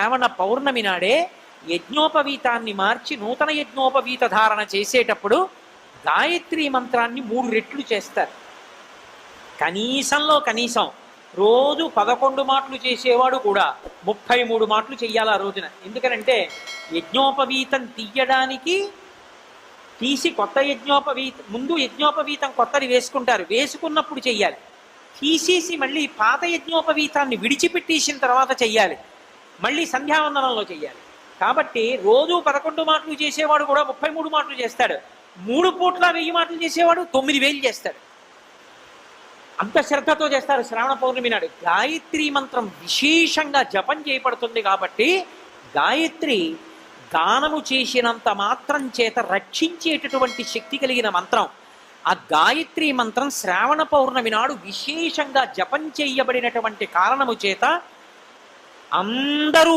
శ్రావణ పౌర్ణమి నాడే యజ్ఞోపవీతాన్ని మార్చి నూతన యజ్ఞోపవీత ధారణ చేసేటప్పుడు గాయత్రీ మంత్రాన్ని 3 రెట్లు చేస్తారు. కనీసంలో కనీసం రోజు 11 మాటలు చేసేవాడు కూడా 33 మాటలు చెయ్యాలి ఆ రోజున. ఎందుకనంటే యజ్ఞోపవీతం తీసి కొత్త ముందు యజ్ఞోపవీతం కొత్తది వేసుకుంటారు, వేసుకున్నప్పుడు చెయ్యాలి. తీసేసి మళ్ళీ పాత యజ్ఞోపవీతాన్ని విడిచిపెట్టేసిన తర్వాత చెయ్యాలి, మళ్ళీ సంధ్యావందనంలో చెయ్యాలి. కాబట్టి రోజు 11 మాటలు చేసేవాడు కూడా 33 మాటలు చేస్తాడు. 3 పూట్ల 1000 మాటలు చేసేవాడు 9000 చేస్తాడు. అంత శ్రద్ధతో చేస్తారు శ్రావణ పౌర్ణమి నాడు. గాయత్రీ మంత్రం విశేషంగా జపం చేయబడుతుంది కాబట్టి గాయత్రి గానము చేసినంత మాత్రం చేత రక్షించేటటువంటి శక్తి కలిగిన మంత్రం. ఆ గాయత్రీ మంత్రం శ్రావణ పౌర్ణమి నాడు విశేషంగా జపం చేయబడినటువంటి కారణము చేత అందరూ